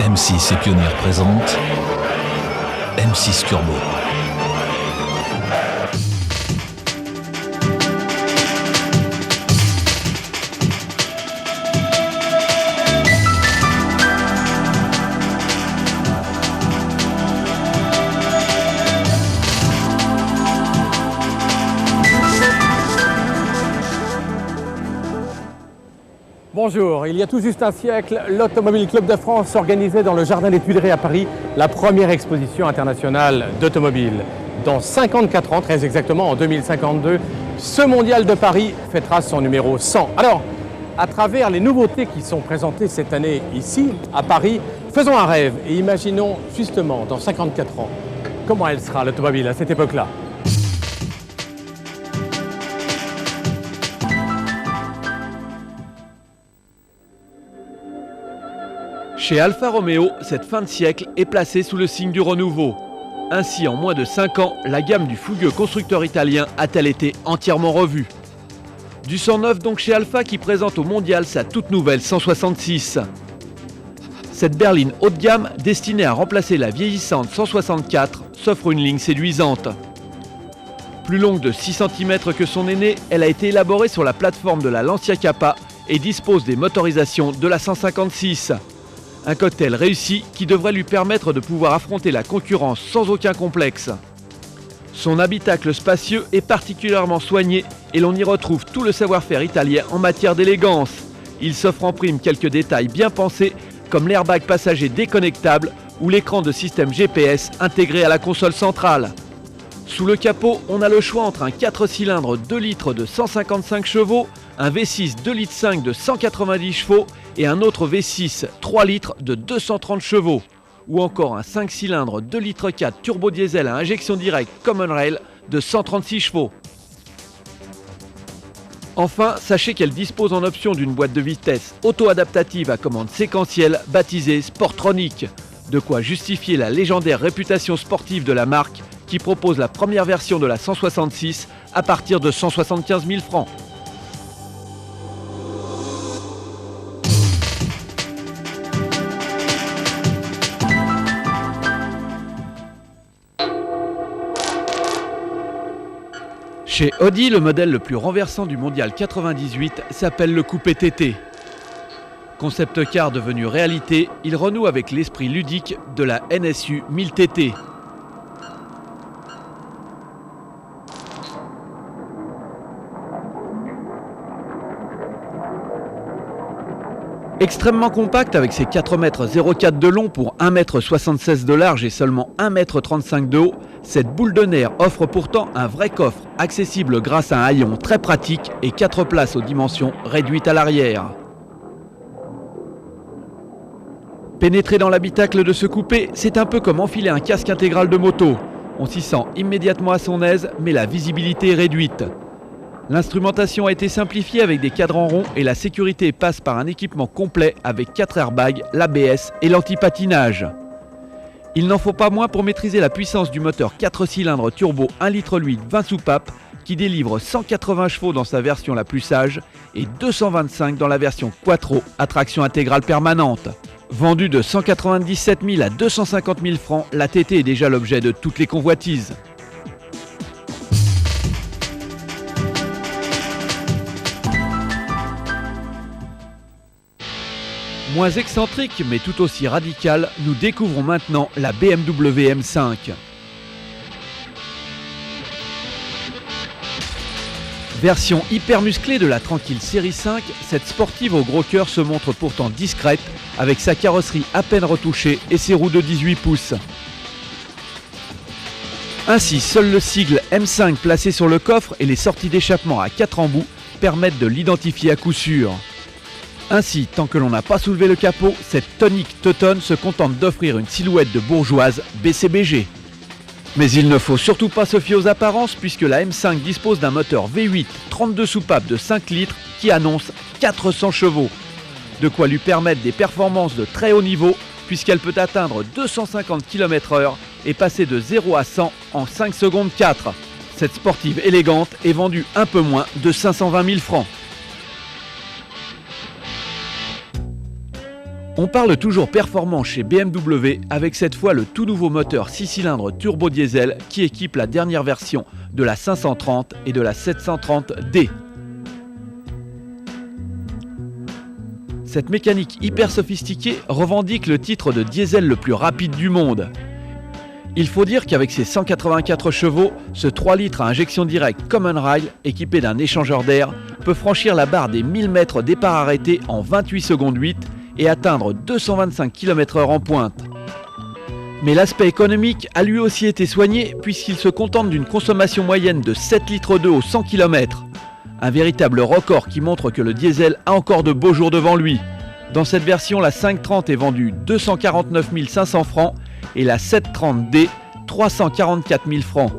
M6 et Pionnière présente M6 Turbo. Bonjour, il y a tout juste un siècle, l'Automobile Club de France organisait dans le Jardin des Tuileries à Paris la première exposition internationale d'automobile. Dans 54 ans, très exactement en 2052, ce mondial de Paris fêtera son numéro 100. Alors, à travers les nouveautés qui sont présentées cette année ici, à Paris, faisons un rêve et imaginons justement dans 54 ans comment elle sera l'automobile à cette époque-là. Chez Alfa Romeo, cette fin de siècle est placée sous le signe du renouveau. Ainsi, en moins de 5 ans, la gamme du fougueux constructeur italien a-t-elle été entièrement revue. Du 109 donc chez Alfa qui présente au mondial sa toute nouvelle 166. Cette berline haut de gamme, destinée à remplacer la vieillissante 164, s'offre une ligne séduisante. Plus longue de 6 cm que son aînée, elle a été élaborée sur la plateforme de la Lancia Kappa et dispose des motorisations de la 156. Un cocktail réussi qui devrait lui permettre de pouvoir affronter la concurrence sans aucun complexe. Son habitacle spacieux est particulièrement soigné et l'on y retrouve tout le savoir-faire italien en matière d'élégance. Il s'offre en prime quelques détails bien pensés comme l'airbag passager déconnectable ou l'écran de système GPS intégré à la console centrale. Sous le capot, on a le choix entre un 4 cylindres 2 litres de 155 chevaux, un V6 2,5 litres de 190 chevaux et un autre V6 3 litres de 230 chevaux, ou encore un 5 cylindres 2,4 litres turbo diesel à injection directe Common Rail de 136 chevaux. Enfin, sachez qu'elle dispose en option d'une boîte de vitesse auto-adaptative à commande séquentielle baptisée Sportronic, de quoi justifier la légendaire réputation sportive de la marque qui propose la première version de la 166 à partir de 175 000 francs. Chez Audi, le modèle le plus renversant du mondial 98 s'appelle le Coupé TT. Concept car devenu réalité, il renoue avec l'esprit ludique de la NSU 1000 TT. Extrêmement compact avec ses 4,04 m de long pour 1,76 m de large et seulement 1,35 m de haut, cette boule de nerf offre pourtant un vrai coffre accessible grâce à un haillon très pratique et 4 places aux dimensions réduites à l'arrière. Pénétrer dans l'habitacle de ce coupé, c'est un peu comme enfiler un casque intégral de moto. On s'y sent immédiatement à son aise, mais la visibilité est réduite. L'instrumentation a été simplifiée avec des cadrans ronds et la sécurité passe par un équipement complet avec 4 airbags, l'ABS et l'anti-patinage. Il n'en faut pas moins pour maîtriser la puissance du moteur 4 cylindres turbo 1,8 litre 20 soupapes qui délivre 180 chevaux dans sa version la plus sage et 225 dans la version Quattro à traction intégrale permanente. Vendue de 197 000 à 250 000 francs, la TT est déjà l'objet de toutes les convoitises. Moins excentrique mais tout aussi radical, nous découvrons maintenant la BMW M5. Version hyper musclée de la tranquille série 5, cette sportive au gros cœur se montre pourtant discrète avec sa carrosserie à peine retouchée et ses roues de 18 pouces. Ainsi, seul le sigle M5 placé sur le coffre et les sorties d'échappement à 4 embouts permettent de l'identifier à coup sûr. Ainsi, tant que l'on n'a pas soulevé le capot, cette tonique teutonne se contente d'offrir une silhouette de bourgeoise BCBG. Mais il ne faut surtout pas se fier aux apparences puisque la M5 dispose d'un moteur V8 32 soupapes de 5 litres qui annonce 400 chevaux. De quoi lui permettre des performances de très haut niveau puisqu'elle peut atteindre 250 km/h et passer de 0 à 100 en 5 secondes 4. Cette sportive élégante est vendue un peu moins de 520 000 francs. On parle toujours performance chez BMW avec cette fois le tout nouveau moteur 6 cylindres turbo-diesel qui équipe la dernière version de la 530 et de la 730D. Cette mécanique hyper sophistiquée revendique le titre de diesel le plus rapide du monde. Il faut dire qu'avec ses 184 chevaux, ce 3 litres à injection directe Common Rail, équipé d'un échangeur d'air, peut franchir la barre des 1000 mètres départ arrêté en 28 secondes 8 et atteindre 225 km/h en pointe. Mais l'aspect économique a lui aussi été soigné puisqu'il se contente d'une consommation moyenne de 7 litres d'eau au 100 km. Un véritable record qui montre que le diesel a encore de beaux jours devant lui. Dans cette version, la 530 est vendue 249 500 francs et la 730D 344 000 francs.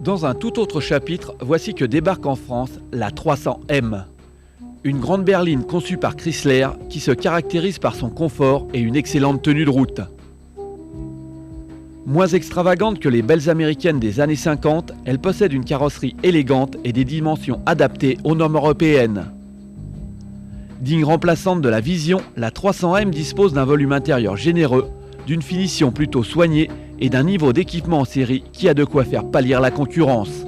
Dans un tout autre chapitre, voici que débarque en France la 300M. Une grande berline conçue par Chrysler qui se caractérise par son confort et une excellente tenue de route. Moins extravagante que les belles américaines des années 50, elle possède une carrosserie élégante et des dimensions adaptées aux normes européennes. Digne remplaçante de la Vision, la 300M dispose d'un volume intérieur généreux, d'une finition plutôt soignée et d'un niveau d'équipement en série qui a de quoi faire pâlir la concurrence.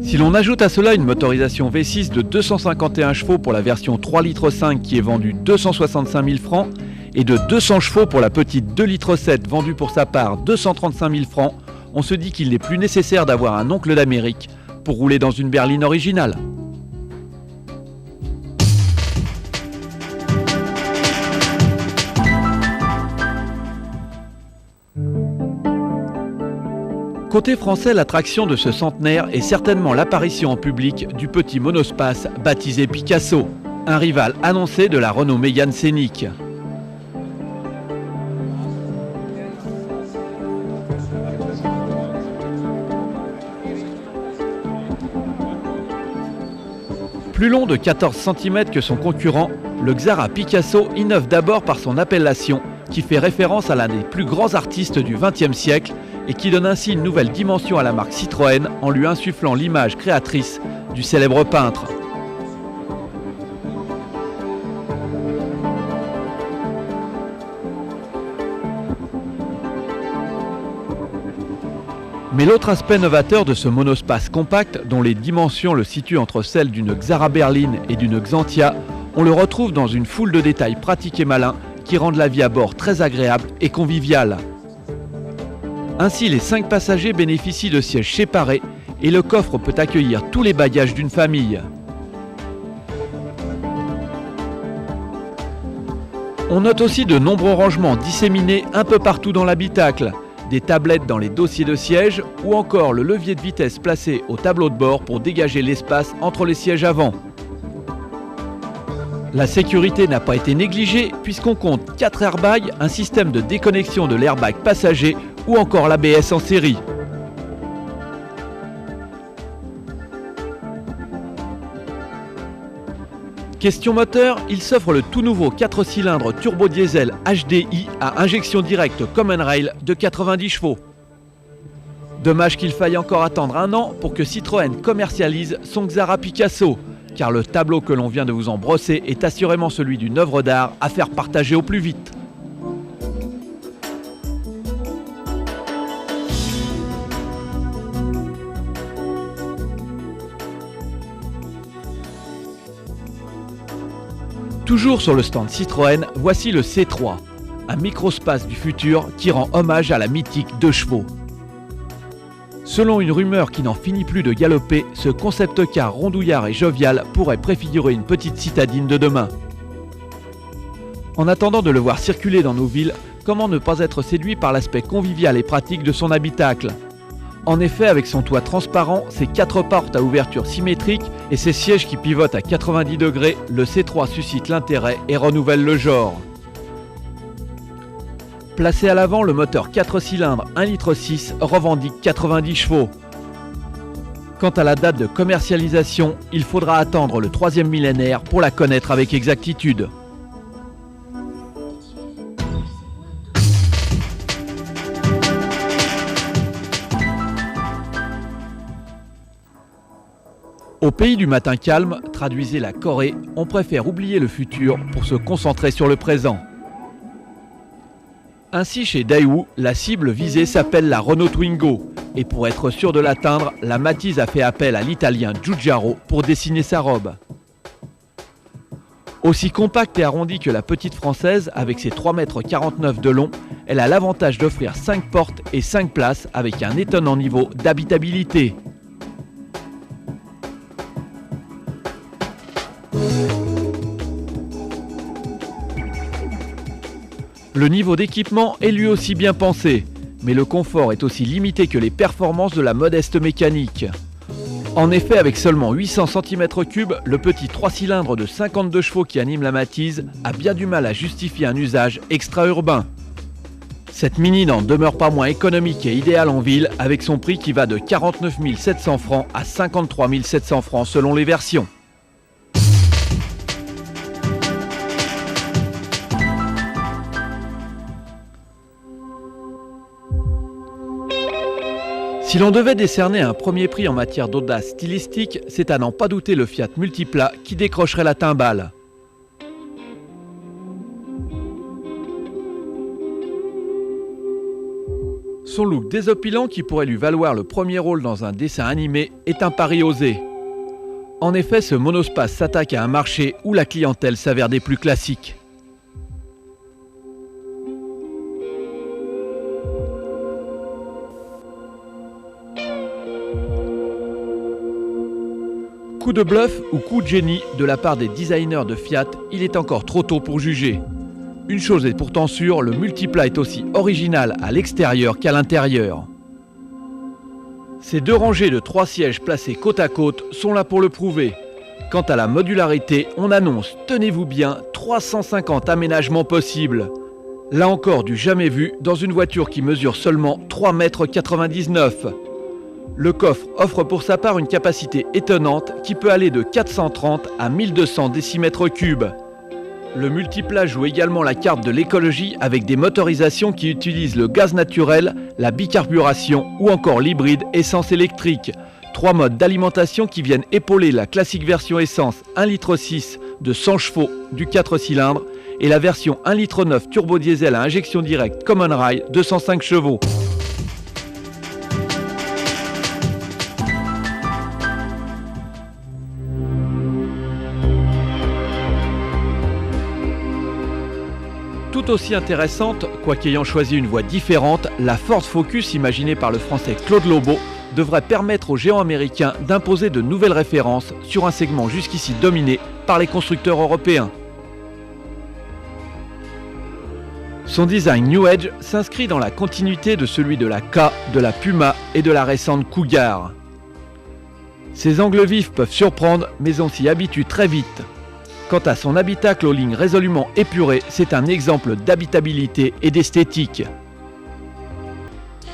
Si l'on ajoute à cela une motorisation V6 de 251 chevaux pour la version 3,5 litres qui est vendue 265 000 francs et de 200 chevaux pour la petite 2,7 litres vendue pour sa part 235 000 francs, on se dit qu'il n'est plus nécessaire d'avoir un oncle d'Amérique pour rouler dans une berline originale. Côté français, l'attraction de ce centenaire est certainement l'apparition en public du petit monospace baptisé Picasso, un rival annoncé de la Renault Mégane Scénic. Plus long de 14 cm que son concurrent, le Xara Picasso innove d'abord par son appellation qui fait référence à l'un des plus grands artistes du XXe siècle et qui donne ainsi une nouvelle dimension à la marque Citroën en lui insufflant l'image créatrice du célèbre peintre. Mais l'autre aspect novateur de ce monospace compact, dont les dimensions le situent entre celles d'une Xara berline et d'une Xantia, on le retrouve dans une foule de détails pratiques et malins qui rendent la vie à bord très agréable et conviviale. Ainsi, les 5 passagers bénéficient de sièges séparés et le coffre peut accueillir tous les bagages d'une famille. On note aussi de nombreux rangements disséminés un peu partout dans l'habitacle, des tablettes dans les dossiers de sièges ou encore le levier de vitesse placé au tableau de bord pour dégager l'espace entre les sièges avant. La sécurité n'a pas été négligée puisqu'on compte 4 airbags, un système de déconnexion de l'airbag passager ou encore l'ABS en série. Question moteur, il s'offre le tout nouveau 4 cylindres turbo-diesel HDI à injection directe Common Rail de 90 chevaux. Dommage qu'il faille encore attendre un an pour que Citroën commercialise son Xara Picasso, car le tableau que l'on vient de vous en brosser est assurément celui d'une œuvre d'art à faire partager au plus vite. Toujours sur le stand Citroën, voici le C3, un microspace du futur qui rend hommage à la mythique 2 chevaux. Selon une rumeur qui n'en finit plus de galoper, ce concept car rondouillard et jovial pourrait préfigurer une petite citadine de demain. En attendant de le voir circuler dans nos villes, comment ne pas être séduit par l'aspect convivial et pratique de son habitacle? En effet, avec son toit transparent, ses 4 portes à ouverture symétrique et ses sièges qui pivotent à 90 degrés, le C3 suscite l'intérêt et renouvelle le genre. Placé à l'avant, le moteur 4 cylindres 1,6 litre revendique 90 chevaux. Quant à la date de commercialisation, il faudra attendre le 3e millénaire pour la connaître avec exactitude. Au pays du matin calme, traduisez la Corée, on préfère oublier le futur pour se concentrer sur le présent. Ainsi, chez Daewoo, la cible visée s'appelle la Renault Twingo. Et pour être sûr de l'atteindre, la Matiz a fait appel à l'italien Giugiaro pour dessiner sa robe. Aussi compacte et arrondie que la petite française, avec ses 3,49 m de long, elle a l'avantage d'offrir 5 portes et 5 places avec un étonnant niveau d'habitabilité. Le niveau d'équipement est lui aussi bien pensé, mais le confort est aussi limité que les performances de la modeste mécanique. En effet, avec seulement 800 cm3, le petit 3 cylindres de 52 chevaux qui anime la Matiz a bien du mal à justifier un usage extra-urbain. Cette Mini n'en demeure pas moins économique et idéale en ville, avec son prix qui va de 49 700 francs à 53 700 francs selon les versions. Si l'on devait décerner un premier prix en matière d'audace stylistique, c'est à n'en pas douter le Fiat Multipla qui décrocherait la timbale. Son look désopilant qui pourrait lui valoir le premier rôle dans un dessin animé est un pari osé. En effet, ce monospace s'attaque à un marché où la clientèle s'avère des plus classiques. Coup de bluff ou coup de génie de la part des designers de Fiat, il est encore trop tôt pour juger. Une chose est pourtant sûre, le Multipla est aussi original à l'extérieur qu'à l'intérieur. Ces 2 rangées de 3 sièges placés côte à côte sont là pour le prouver. Quant à la modularité, on annonce, tenez-vous bien, 350 aménagements possibles. Là encore du jamais vu dans une voiture qui mesure seulement 3,99 m. Le coffre offre pour sa part une capacité étonnante qui peut aller de 430 à 1200 décimètres-cubes. Le Multipla joue également la carte de l'écologie avec des motorisations qui utilisent le gaz naturel, la bicarburation ou encore l'hybride essence-électrique. 3 modes d'alimentation qui viennent épauler la classique version essence 1,6 litre de 100 chevaux du 4 cylindres et la version 1,9 litre turbo diesel à injection directe Common Rail de 105 chevaux. Tout aussi intéressante, quoiqu'ayant choisi une voie différente, la Ford Focus imaginée par le français Claude Lobau devrait permettre aux géants américains d'imposer de nouvelles références sur un segment jusqu'ici dominé par les constructeurs européens. Son design New Age s'inscrit dans la continuité de celui de la K, de la Puma et de la récente Cougar. Ses angles vifs peuvent surprendre, mais on s'y habitue très vite. Quant à son habitacle aux lignes résolument épurées, c'est un exemple d'habitabilité et d'esthétique.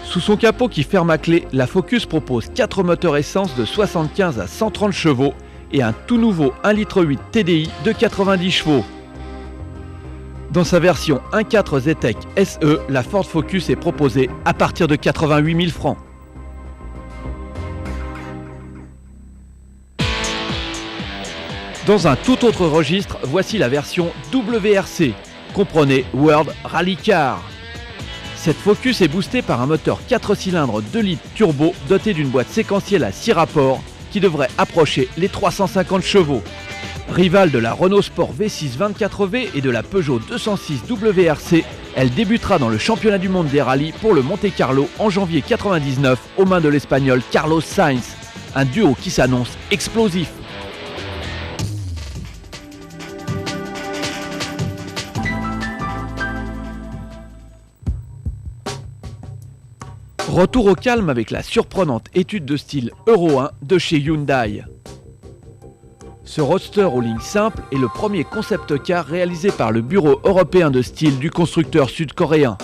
Sous son capot qui ferme à clé, la Focus propose 4 moteurs essence de 75 à 130 chevaux et un tout nouveau 1,8 litre TDI de 90 chevaux. Dans sa version 1.4 Zetec SE, la Ford Focus est proposée à partir de 88 000 francs. Dans un tout autre registre, voici la version WRC, comprenez World Rally Car. Cette Focus est boostée par un moteur 4 cylindres 2 litres turbo doté d'une boîte séquentielle à 6 rapports qui devrait approcher les 350 chevaux. Rivale de la Renault Sport V6 24V et de la Peugeot 206 WRC, elle débutera dans le championnat du monde des rallyes pour le Monte Carlo en janvier 1999 aux mains de l'Espagnol Carlos Sainz. Un duo qui s'annonce explosif. Retour au calme avec la surprenante étude de style Euro 1 de chez Hyundai. Ce roadster aux lignes simples est le premier concept car réalisé par le Bureau européen de style du constructeur sud-coréen.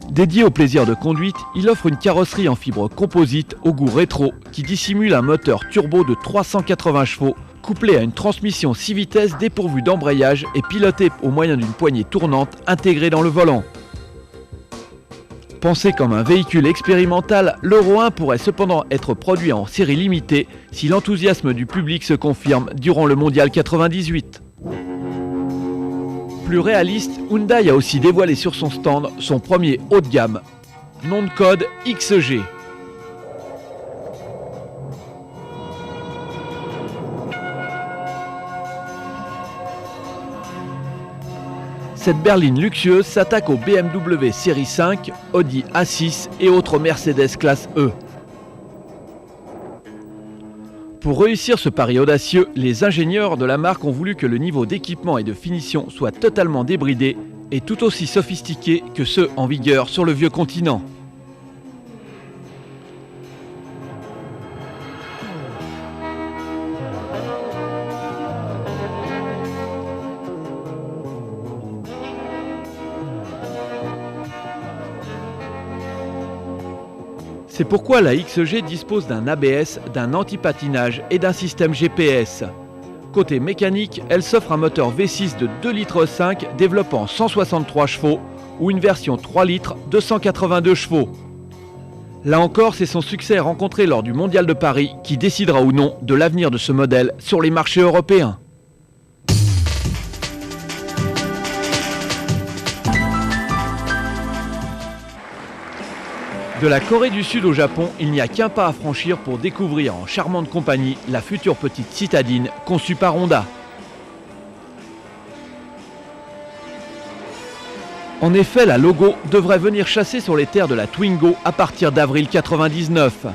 Dédié au plaisir de conduite, il offre une carrosserie en fibre composite au goût rétro qui dissimule un moteur turbo de 380 chevaux couplé à une transmission 6 vitesses dépourvue d'embrayage et pilotée au moyen d'une poignée tournante intégrée dans le volant. Pensé comme un véhicule expérimental, l'Euro 1 pourrait cependant être produit en série limitée si l'enthousiasme du public se confirme durant le Mondial 98. Plus réaliste, Hyundai a aussi dévoilé sur son stand son premier haut de gamme, nom de code XG. Cette berline luxueuse s'attaque au BMW Série 5, Audi A6 et autres Mercedes classe E. Pour réussir ce pari audacieux, les ingénieurs de la marque ont voulu que le niveau d'équipement et de finition soit totalement débridé et tout aussi sophistiqué que ceux en vigueur sur le vieux continent. C'est pourquoi la XG dispose d'un ABS, d'un anti-patinage et d'un système GPS. Côté mécanique, elle s'offre un moteur V6 de 2,5 litres développant 163 chevaux ou une version 3 litres de 182 chevaux. Là encore, c'est son succès rencontré lors du Mondial de Paris qui décidera ou non de l'avenir de ce modèle sur les marchés européens. De la Corée du Sud au Japon, il n'y a qu'un pas à franchir pour découvrir en charmante compagnie la future petite citadine conçue par Honda. En effet, la Logo devrait venir chasser sur les terres de la Twingo à partir d'avril 99.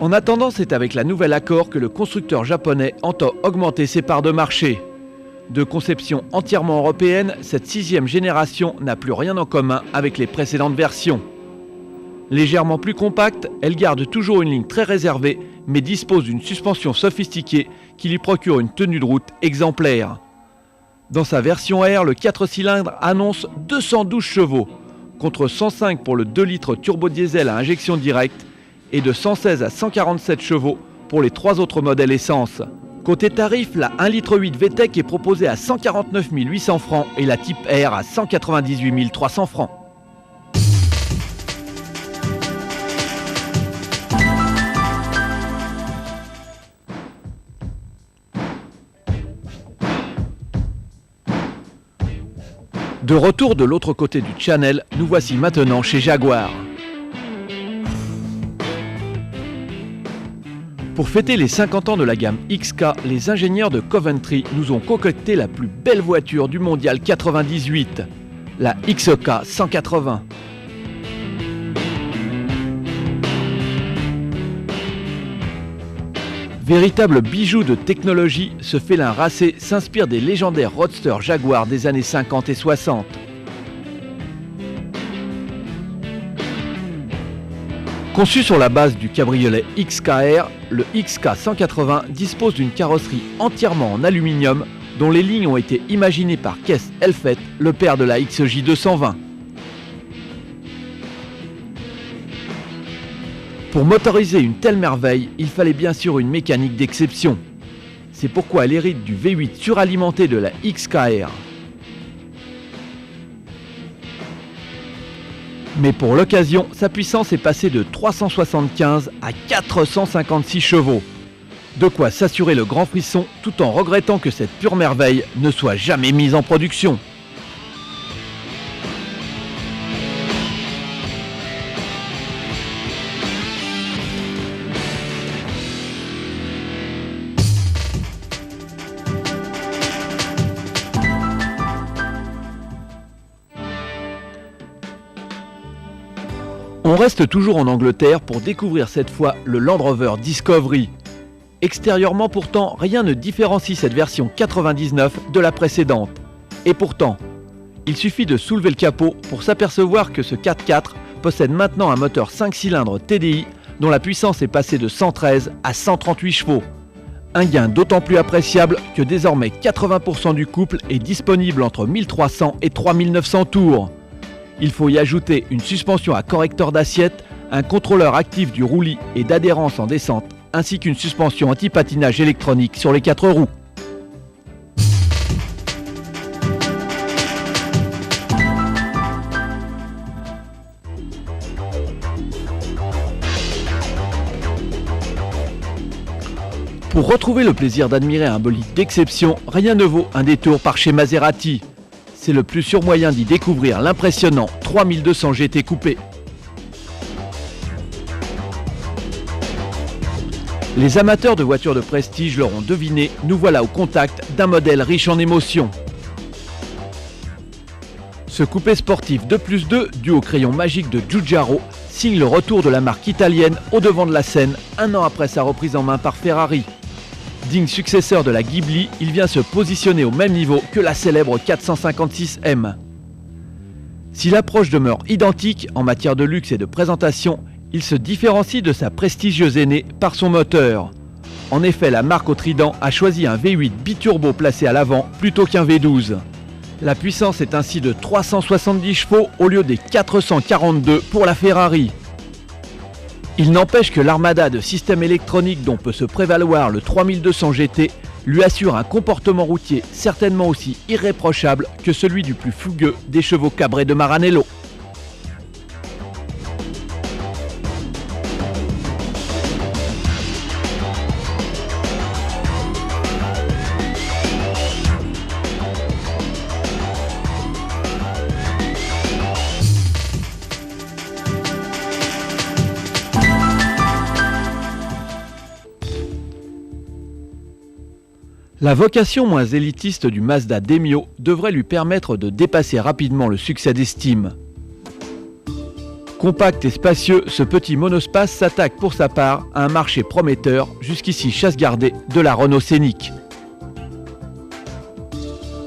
En attendant, c'est avec la nouvelle Accord que le constructeur japonais entend augmenter ses parts de marché. De conception entièrement européenne, cette 6e génération n'a plus rien en commun avec les précédentes versions. Légèrement plus compacte, elle garde toujours une ligne très réservée, mais dispose d'une suspension sophistiquée qui lui procure une tenue de route exemplaire. Dans sa version R, le 4 cylindres annonce 212 chevaux, contre 105 pour le 2 litres turbo-diesel à injection directe et de 116 à 147 chevaux pour les 3 autres modèles essence. Côté tarif, la 1,8 litre VTEC est proposée à 149 800 francs et la Type R à 198 300 francs. De retour de l'autre côté du Channel, nous voici maintenant chez Jaguar. Pour fêter les 50 ans de la gamme XK, les ingénieurs de Coventry nous ont concocté la plus belle voiture du Mondial 98, la XK 180. Véritable bijou de technologie, ce félin racé s'inspire des légendaires roadsters Jaguar des années 50 et 60. Conçu sur la base du cabriolet XKR, le XK 180 dispose d'une carrosserie entièrement en aluminium dont les lignes ont été imaginées par Keith Elfett, le père de la XJ 220. Pour motoriser une telle merveille, il fallait bien sûr une mécanique d'exception. C'est pourquoi elle hérite du V8 suralimenté de la XKR. Mais pour l'occasion, sa puissance est passée de 375 à 456 chevaux. De quoi s'assurer le grand frisson tout en regrettant que cette pure merveille ne soit jamais mise en production. On reste toujours en Angleterre pour découvrir cette fois le Land Rover Discovery. Extérieurement pourtant, rien ne différencie cette version 99 de la précédente. Et pourtant, il suffit de soulever le capot pour s'apercevoir que ce 4x4 possède maintenant un moteur 5 cylindres TDI dont la puissance est passée de 113 à 138 chevaux. Un gain d'autant plus appréciable que désormais 80% du couple est disponible entre 1300 et 3900 tours. Il faut y ajouter une suspension à correcteur d'assiette, un contrôleur actif du roulis et d'adhérence en descente, ainsi qu'une suspension anti-patinage électronique sur les 4 roues. Pour retrouver le plaisir d'admirer un bolide d'exception, rien ne vaut un détour par chez Maserati. C'est le plus sûr moyen d'y découvrir l'impressionnant 3200 GT coupé. Les amateurs de voitures de prestige l'auront deviné, nous voilà au contact d'un modèle riche en émotions. Ce coupé sportif 2+2, dû au crayon magique de Giugiaro, signe le retour de la marque italienne au devant de la scène, un an après sa reprise en main par Ferrari. Digne successeur de la Ghibli, il vient se positionner au même niveau que la célèbre 456M. Si l'approche demeure identique en matière de luxe et de présentation, il se différencie de sa prestigieuse aînée par son moteur. En effet, la marque au trident a choisi un V8 biturbo placé à l'avant plutôt qu'un V12. La puissance est ainsi de 370 chevaux au lieu des 442 pour la Ferrari. Il n'empêche que l'armada de systèmes électroniques dont peut se prévaloir le 3200 GT lui assure un comportement routier certainement aussi irréprochable que celui du plus fougueux des chevaux cabrés de Maranello. La vocation moins élitiste du Mazda Demio devrait lui permettre de dépasser rapidement le succès d'estime. Compact et spacieux, ce petit monospace s'attaque pour sa part à un marché prometteur, jusqu'ici chasse gardée de la Renault Scénic.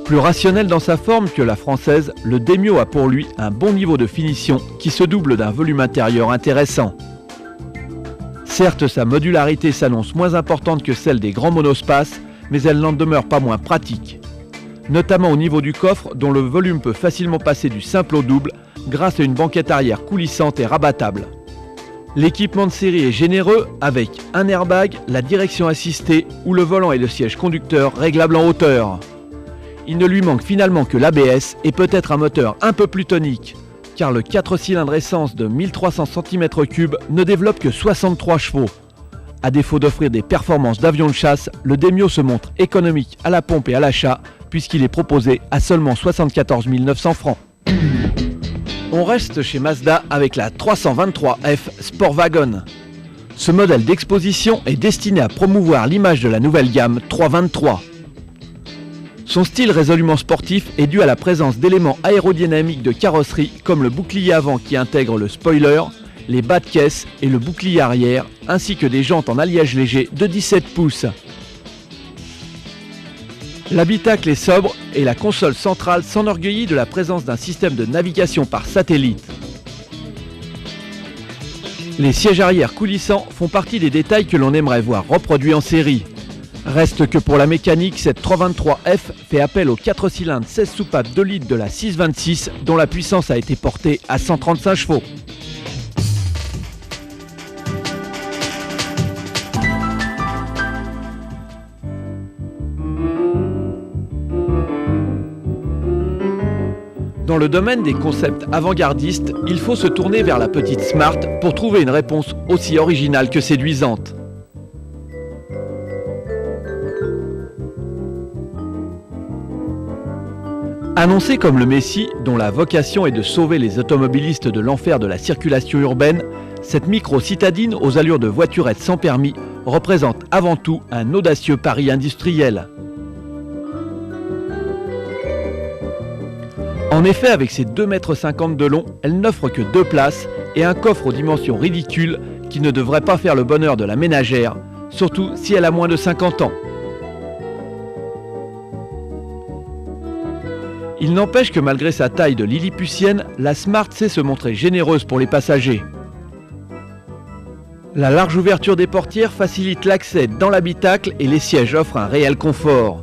Plus rationnel dans sa forme que la française, le Demio a pour lui un bon niveau de finition qui se double d'un volume intérieur intéressant. Certes, sa modularité s'annonce moins importante que celle des grands monospaces, mais elle n'en demeure pas moins pratique. Notamment au niveau du coffre, dont le volume peut facilement passer du simple au double, grâce à une banquette arrière coulissante et rabattable. L'équipement de série est généreux, avec un airbag, la direction assistée ou le volant et le siège conducteur réglables en hauteur. Il ne lui manque finalement que l'ABS et peut-être un moteur un peu plus tonique, car le 4 cylindres essence de 1300 cm3 ne développe que 63 chevaux. À défaut d'offrir des performances d'avion de chasse, le Demio se montre économique à la pompe et à l'achat, puisqu'il est proposé à seulement 74 900 francs. On reste chez Mazda avec la 323F Sportwagon. Ce modèle d'exposition est destiné à promouvoir l'image de la nouvelle gamme 323. Son style résolument sportif est dû à la présence d'éléments aérodynamiques de carrosserie comme le bouclier avant qui intègre le spoiler, les bas de caisse et le bouclier arrière, ainsi que des jantes en alliage léger de 17 pouces. L'habitacle est sobre et la console centrale s'enorgueillit de la présence d'un système de navigation par satellite. Les sièges arrière coulissants font partie des détails que l'on aimerait voir reproduits en série. Reste que pour la mécanique, cette 323F fait appel aux 4 cylindres 16 soupapes 2 litres de la 626 dont la puissance a été portée à 135 chevaux. Dans le domaine des concepts avant-gardistes, il faut se tourner vers la petite Smart pour trouver une réponse aussi originale que séduisante. Annoncée comme le Messie, dont la vocation est de sauver les automobilistes de l'enfer de la circulation urbaine, cette micro-citadine aux allures de voiturette sans permis représente avant tout un audacieux pari industriel. En effet, avec ses 2,50 m de long, elle n'offre que 2 places et un coffre aux dimensions ridicules qui ne devrait pas faire le bonheur de la ménagère, surtout si elle a moins de 50 ans. Il n'empêche que malgré sa taille de lilliputienne, la Smart sait se montrer généreuse pour les passagers. La large ouverture des portières facilite l'accès dans l'habitacle et les sièges offrent un réel confort.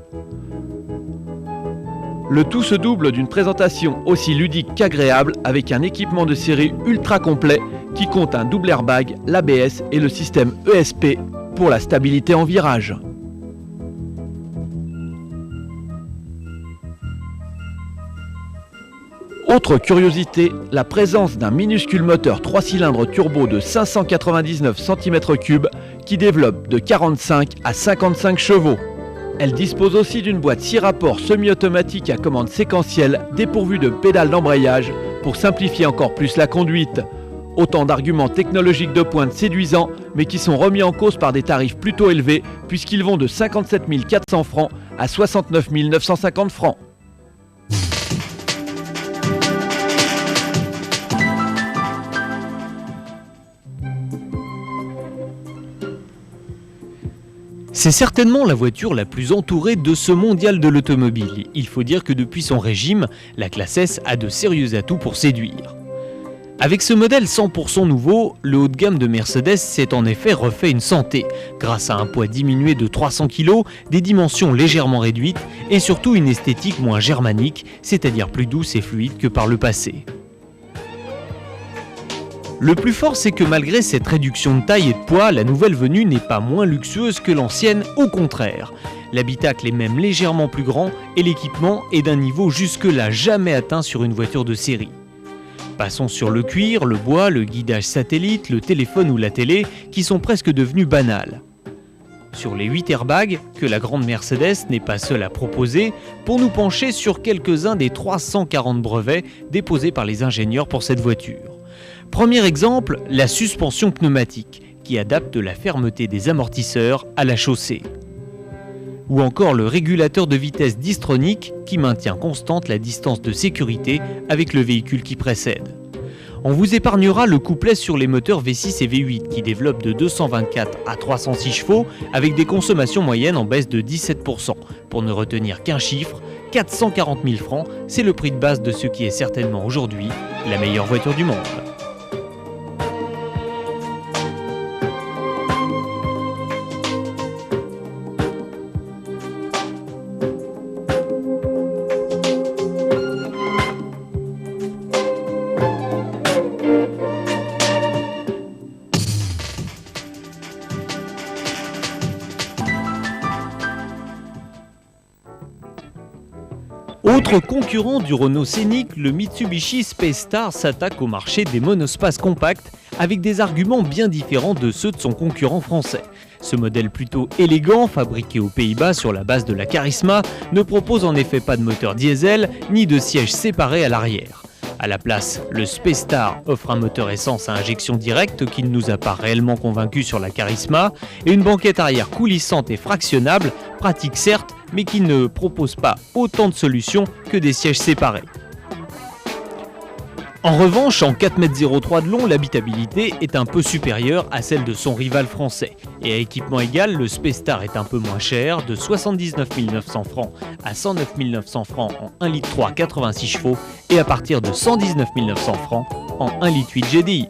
Le tout se double d'une présentation aussi ludique qu'agréable avec un équipement de série ultra complet qui compte un double airbag, l'ABS et le système ESP pour la stabilité en virage. Autre curiosité, la présence d'un minuscule moteur 3 cylindres turbo de 599 cm3 qui développe de 45 à 55 chevaux. Elle dispose aussi d'une boîte 6 rapports semi-automatique à commande séquentielle dépourvue de pédale d'embrayage pour simplifier encore plus la conduite. Autant d'arguments technologiques de pointe séduisants mais qui sont remis en cause par des tarifs plutôt élevés puisqu'ils vont de 57 400 francs à 69 950 francs. C'est certainement la voiture la plus entourée de ce mondial de l'automobile. Il faut dire que depuis son régime, la classe S a de sérieux atouts pour séduire. Avec ce modèle 100% nouveau, le haut de gamme de Mercedes s'est en effet refait une santé, grâce à un poids diminué de 300 kg, des dimensions légèrement réduites et surtout une esthétique moins germanique, c'est-à-dire plus douce et fluide que par le passé. Le plus fort, c'est que malgré cette réduction de taille et de poids, la nouvelle venue n'est pas moins luxueuse que l'ancienne, au contraire. L'habitacle est même légèrement plus grand et l'équipement est d'un niveau jusque-là jamais atteint sur une voiture de série. Passons sur le cuir, le bois, le guidage satellite, le téléphone ou la télé, qui sont presque devenus banals. Sur les 8 airbags, que la grande Mercedes n'est pas seule à proposer, pour nous pencher sur quelques-uns des 340 brevets déposés par les ingénieurs pour cette voiture. Premier exemple, la suspension pneumatique, qui adapte la fermeté des amortisseurs à la chaussée. Ou encore le régulateur de vitesse distronique, qui maintient constante la distance de sécurité avec le véhicule qui précède. On vous épargnera le couplet sur les moteurs V6 et V8, qui développent de 224 à 306 chevaux, avec des consommations moyennes en baisse de 17%. Pour ne retenir qu'un chiffre, 440 000 francs, c'est le prix de base de ce qui est certainement aujourd'hui la meilleure voiture du monde. Autre concurrent du Renault Scénic, le Mitsubishi Space Star s'attaque au marché des monospaces compacts avec des arguments bien différents de ceux de son concurrent français. Ce modèle plutôt élégant, fabriqué aux Pays-Bas sur la base de la Charisma, ne propose en effet pas de moteur diesel ni de sièges séparés à l'arrière. À la place, le Space Star offre un moteur essence à injection directe qui ne nous a pas réellement convaincus sur la Charisma et une banquette arrière coulissante et fractionnable, pratique certes, mais qui ne propose pas autant de solutions que des sièges séparés. En revanche, en 4,03 m de long, l'habitabilité est un peu supérieure à celle de son rival français. Et à équipement égal, le Space Star est un peu moins cher, de 79 900 francs à 109 900 francs en 1,3 litre 86 chevaux et à partir de 119 900 francs en 1,8 litre GDI.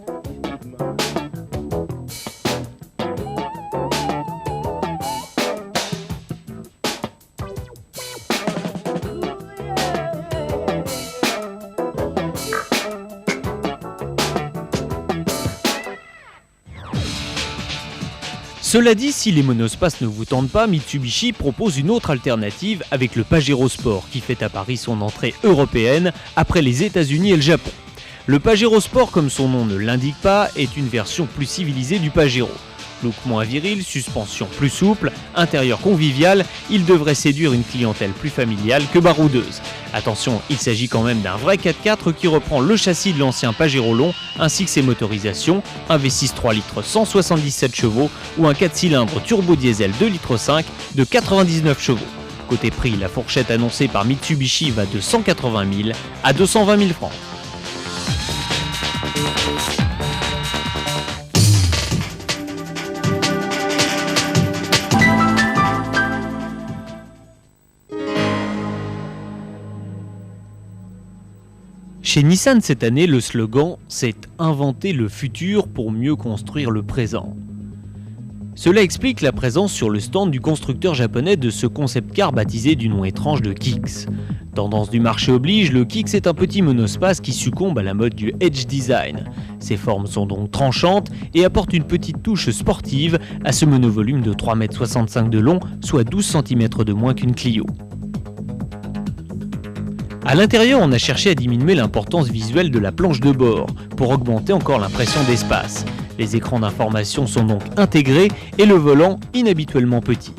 Cela dit, si les monospaces ne vous tentent pas, Mitsubishi propose une autre alternative avec le Pajero Sport qui fait à Paris son entrée européenne après les États-Unis et le Japon. Le Pajero Sport, comme son nom ne l'indique pas, est une version plus civilisée du Pajero. Look moins viril, suspension plus souple, intérieur convivial, il devrait séduire une clientèle plus familiale que baroudeuse. Attention, il s'agit quand même d'un vrai 4x4 qui reprend le châssis de l'ancien Pajero long ainsi que ses motorisations, un V6 3 litres 177 chevaux ou un 4 cylindres turbo diesel 2 litres 5 de 99 chevaux. Côté prix, la fourchette annoncée par Mitsubishi va de 180 000 à 220 000 francs. Chez Nissan cette année, le slogan « C'est inventer le futur pour mieux construire le présent ». Cela explique la présence sur le stand du constructeur japonais de ce concept car baptisé du nom étrange de Kicks. Tendance du marché oblige, le Kicks est un petit monospace qui succombe à la mode du edge design. Ses formes sont donc tranchantes et apportent une petite touche sportive à ce monovolume de 3,65 m de long, soit 12 cm de moins qu'une Clio. À l'intérieur, on a cherché à diminuer l'importance visuelle de la planche de bord pour augmenter encore l'impression d'espace. Les écrans d'information sont donc intégrés et le volant inhabituellement petit.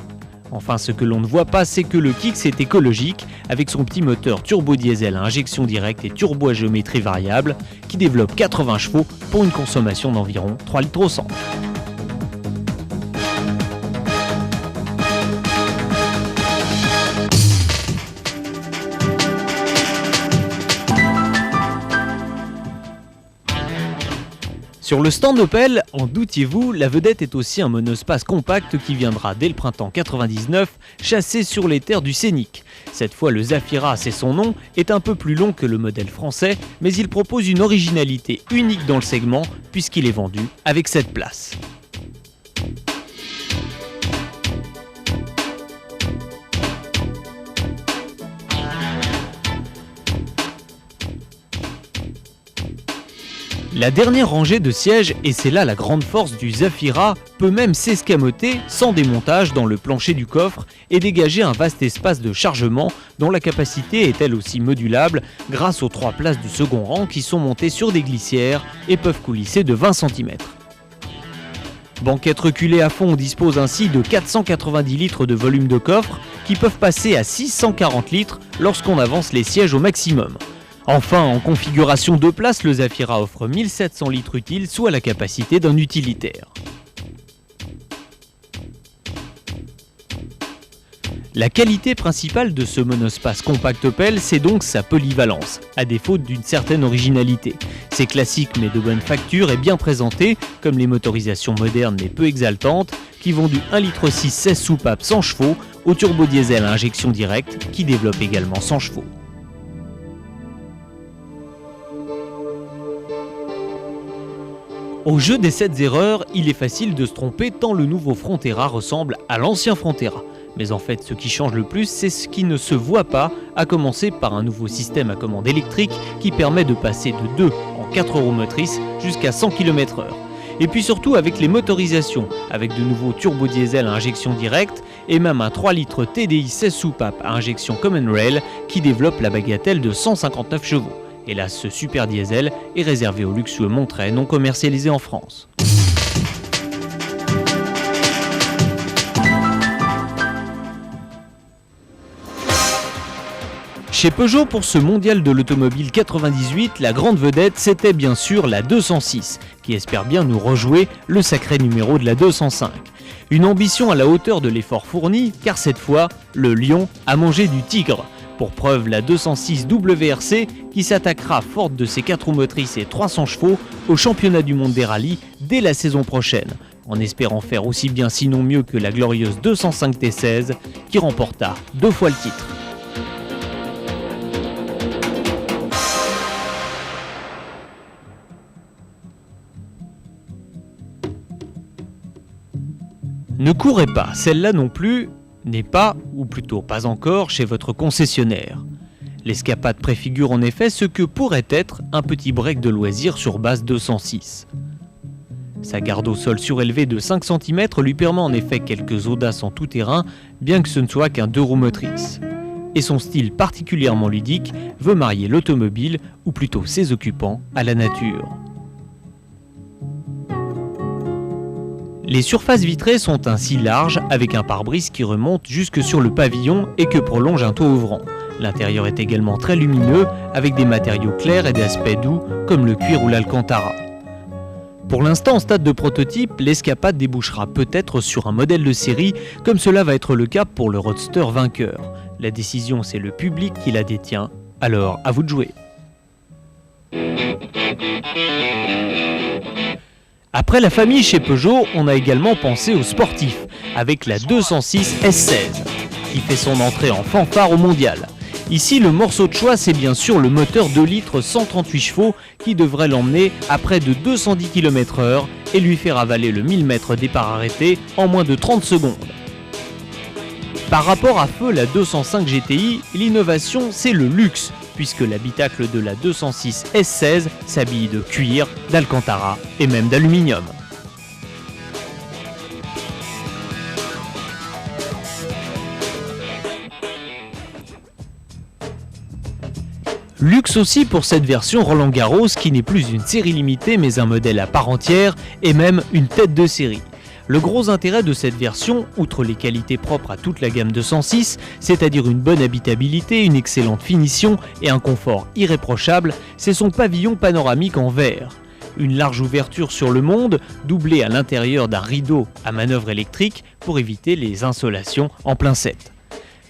Enfin, ce que l'on ne voit pas, c'est que le Kicks est écologique avec son petit moteur turbo-diesel à injection directe et turbo à géométrie variable qui développe 80 chevaux pour une consommation d'environ 3 litres au 100. Sur le stand Opel, en doutiez-vous, la vedette est aussi un monospace compact qui viendra dès le printemps 99 chasser sur les terres du Scénic. Cette fois, le Zafira, c'est son nom, est un peu plus long que le modèle français, mais il propose une originalité unique dans le segment puisqu'il est vendu avec 7 places. La dernière rangée de sièges, et c'est là la grande force du Zafira, peut même s'escamoter sans démontage dans le plancher du coffre et dégager un vaste espace de chargement dont la capacité est elle aussi modulable grâce aux 3 places du second rang qui sont montées sur des glissières et peuvent coulisser de 20 cm. Banquette reculée à fond, on dispose ainsi de 490 litres de volume de coffre qui peuvent passer à 640 litres lorsqu'on avance les sièges au maximum. Enfin, en configuration 2 places, le Zafira offre 1700 litres utiles, soit la capacité d'un utilitaire. La qualité principale de ce monospace compact Opel, c'est donc sa polyvalence, à défaut d'une certaine originalité. C'est classique mais de bonne facture et bien présenté, comme les motorisations modernes mais peu exaltantes, qui vont du 1,6 litre 16 soupapes 100 chevaux au turbo-diesel à injection directe, qui développe également 100 chevaux. Au jeu des 7 erreurs, il est facile de se tromper tant le nouveau Frontera ressemble à l'ancien Frontera. Mais en fait, ce qui change le plus, c'est ce qui ne se voit pas, à commencer par un nouveau système à commande électrique qui permet de passer de 2 en 4 roues motrices jusqu'à 100 km/h. Et puis surtout avec les motorisations, avec de nouveaux turbo-diesel à injection directe et même un 3 litres TDI 16 soupapes à injection Common Rail qui développe la bagatelle de 159 chevaux. Hélas, ce super diesel est réservé au luxueux Montray non commercialisé en France. Chez Peugeot, pour ce mondial de l'automobile 98, la grande vedette, c'était bien sûr la 206, qui espère bien nous rejouer le sacré numéro de la 205. Une ambition à la hauteur de l'effort fourni, car cette fois, le lion a mangé du tigre. Pour preuve, la 206 WRC qui s'attaquera forte de ses 4 roues motrices et 300 chevaux au championnat du monde des rallyes dès la saison prochaine, en espérant faire aussi bien sinon mieux que la glorieuse 205 T16 qui remporta 2 fois le titre. Ne courez pas, celle-là non plus n'est pas, ou plutôt pas encore, chez votre concessionnaire. L'escapade préfigure en effet ce que pourrait être un petit break de loisir sur base 206. Sa garde au sol surélevée de 5 cm lui permet en effet quelques audaces en tout terrain, bien que ce ne soit qu'un 2 roues motrices. Et son style particulièrement ludique veut marier l'automobile, ou plutôt ses occupants, à la nature. Les surfaces vitrées sont ainsi larges, avec un pare-brise qui remonte jusque sur le pavillon et que prolonge un toit ouvrant. L'intérieur est également très lumineux, avec des matériaux clairs et d'aspect doux, comme le cuir ou l'alcantara. Pour l'instant, en stade de prototype, l'escapade débouchera peut-être sur un modèle de série, comme cela va être le cas pour le Roadster vainqueur. La décision, c'est le public qui la détient, alors à vous de jouer. Après la famille chez Peugeot, on a également pensé aux sportifs, avec la 206 S16, qui fait son entrée en fanfare au mondial. Ici, le morceau de choix, c'est bien sûr le moteur 2 litres 138 chevaux qui devrait l'emmener à près de 210 km/h et lui faire avaler le 1000 mètres départ arrêté en moins de 30 secondes. Par rapport à feu la 205 GTI, l'innovation c'est le luxe, puisque l'habitacle de la 206 S16 s'habille de cuir, d'alcantara et même d'aluminium. Luxe aussi pour cette version Roland Garros qui n'est plus une série limitée mais un modèle à part entière et même une tête de série. Le gros intérêt de cette version, outre les qualités propres à toute la gamme 206, c'est-à-dire une bonne habitabilité, une excellente finition et un confort irréprochable, c'est son pavillon panoramique en verre. Une large ouverture sur le monde, doublée à l'intérieur d'un rideau à manœuvre électrique pour éviter les insolations en plein set.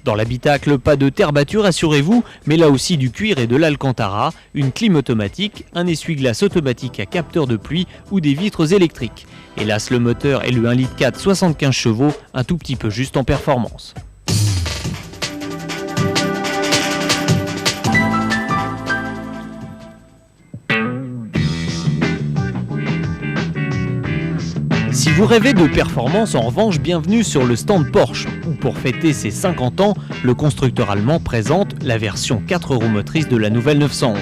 Dans l'habitacle, pas de terre-battue, rassurez-vous, mais là aussi du cuir et de l'alcantara, une clim automatique, un essuie-glace automatique à capteur de pluie ou des vitres électriques. Hélas, le moteur est le 1,4 litre 75 chevaux, un tout petit peu juste en performance. Si vous rêvez de performance, en revanche, bienvenue sur le stand Porsche, où pour fêter ses 50 ans, le constructeur allemand présente la version 4 roues motrices de la nouvelle 911.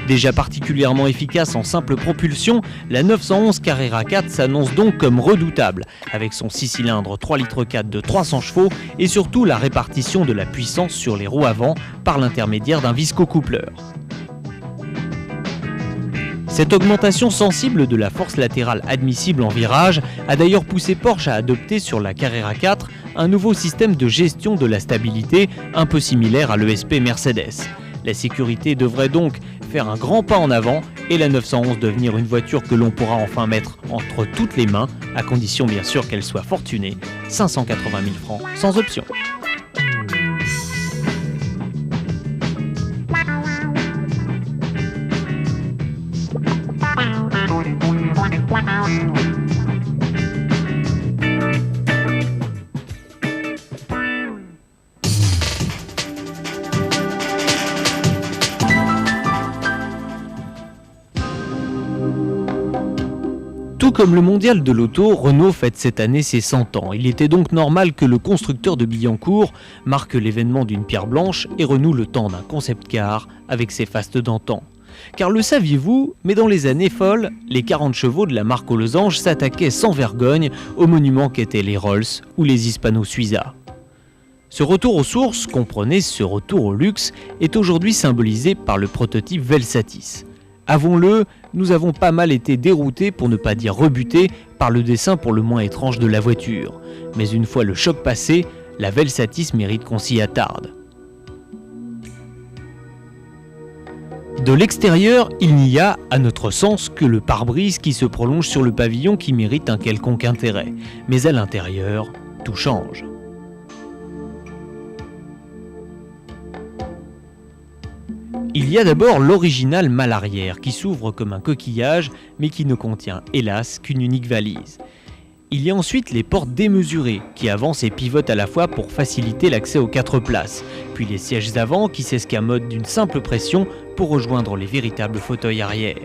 Déjà particulièrement efficace en simple propulsion, la 911 Carrera 4 s'annonce donc comme redoutable, avec son 6 cylindres 3,4 litres de 300 chevaux et surtout la répartition de la puissance sur les roues avant par l'intermédiaire d'un viscocoupleur. Cette augmentation sensible de la force latérale admissible en virage a d'ailleurs poussé Porsche à adopter sur la Carrera 4 un nouveau système de gestion de la stabilité un peu similaire à l'ESP Mercedes. La sécurité devrait donc faire un grand pas en avant et la 911 devenir une voiture que l'on pourra enfin mettre entre toutes les mains, à condition bien sûr qu'elle soit fortunée, 580 000 francs sans option. Tout comme le mondial de l'auto, Renault fête cette année ses 100 ans. Il était donc normal que le constructeur de Billancourt marque l'événement d'une pierre blanche et renoue le temps d'un concept car avec ses fastes d'antan. Car le saviez-vous, mais dans les années folles, les 40 chevaux de la marque aux losanges s'attaquaient sans vergogne aux monuments qu'étaient les Rolls ou les Hispano-Suiza. Ce retour aux sources, comprenez ce retour au luxe, est aujourd'hui symbolisé par le prototype Velsatis. Avouons-le, nous avons pas mal été déroutés, pour ne pas dire rebutés, par le dessin pour le moins étrange de la voiture. Mais une fois le choc passé, la Velsatis mérite qu'on s'y attarde. De l'extérieur, il n'y a, à notre sens, que le pare-brise qui se prolonge sur le pavillon qui mérite un quelconque intérêt. Mais à l'intérieur, tout change. Il y a d'abord l'original malle arrière qui s'ouvre comme un coquillage mais qui ne contient hélas qu'une unique valise. Il y a ensuite les portes démesurées qui avancent et pivotent à la fois pour faciliter l'accès aux 4 places, puis les sièges avant qui s'escamotent d'une simple pression pour rejoindre les véritables fauteuils arrière.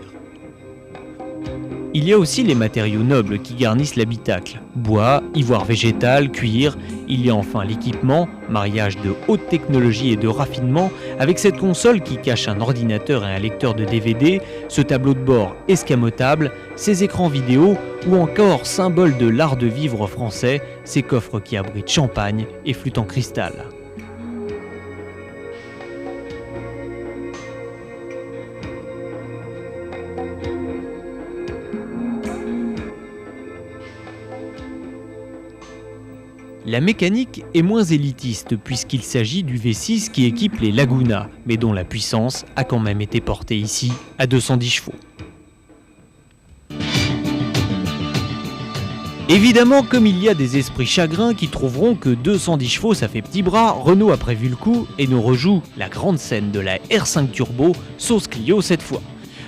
Il y a aussi les matériaux nobles qui garnissent l'habitacle, bois, ivoire végétal, cuir. Il y a enfin l'équipement, mariage de haute technologie et de raffinement, avec cette console qui cache un ordinateur et un lecteur de DVD, ce tableau de bord escamotable, ces écrans vidéo ou encore, symbole de l'art de vivre français, ces coffres qui abritent champagne et flûte en cristal. La mécanique est moins élitiste puisqu'il s'agit du V6 qui équipe les Laguna, mais dont la puissance a quand même été portée ici à 210 chevaux. Évidemment, comme il y a des esprits chagrins qui trouveront que 210 chevaux ça fait petit bras, Renault a prévu le coup et nous rejoue la grande scène de la R5 Turbo, sauce Clio cette fois.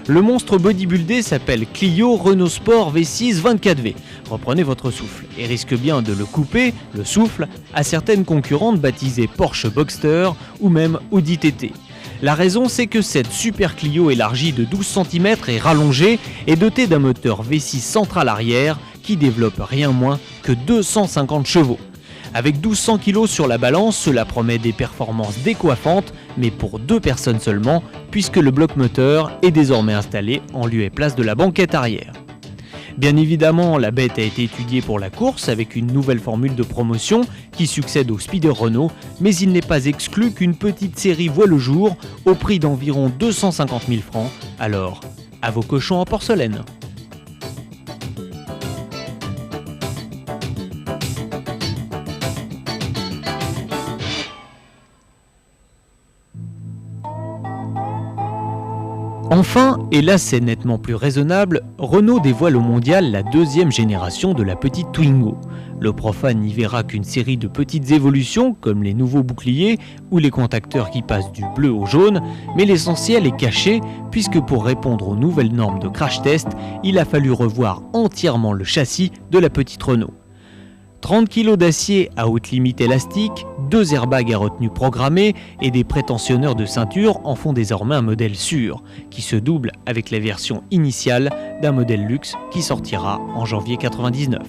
Le monstre bodybuildé s'appelle Clio Renault Sport V6 24V. Reprenez votre souffle et risque bien de le couper, le souffle, à certaines concurrentes baptisées Porsche Boxster ou même Audi TT. La raison, c'est que cette super Clio élargie de 12 cm et rallongée est dotée d'un moteur V6 central arrière qui développe rien moins que 250 chevaux. Avec 1200 kg sur la balance, cela promet des performances décoiffantes, mais pour 2 personnes seulement, puisque le bloc moteur est désormais installé en lieu et place de la banquette arrière. Bien évidemment, la bête a été étudiée pour la course avec une nouvelle formule de promotion qui succède au Speeder Renault, mais il n'est pas exclu qu'une petite série voit le jour au prix d'environ 250 000 francs. Alors, à vos cochons en porcelaine. Enfin, et là c'est nettement plus raisonnable, Renault dévoile au mondial la 2e génération de la petite Twingo. Le profane n'y verra qu'une série de petites évolutions comme les nouveaux boucliers ou les contacteurs qui passent du bleu au jaune, mais l'essentiel est caché puisque pour répondre aux nouvelles normes de crash test, il a fallu revoir entièrement le châssis de la petite Renault. 30 kg d'acier à haute limite élastique, 2 airbags à retenue programmée et des prétentionneurs de ceinture en font désormais un modèle sûr, qui se double avec la version initiale d'un modèle luxe qui sortira en janvier 1999.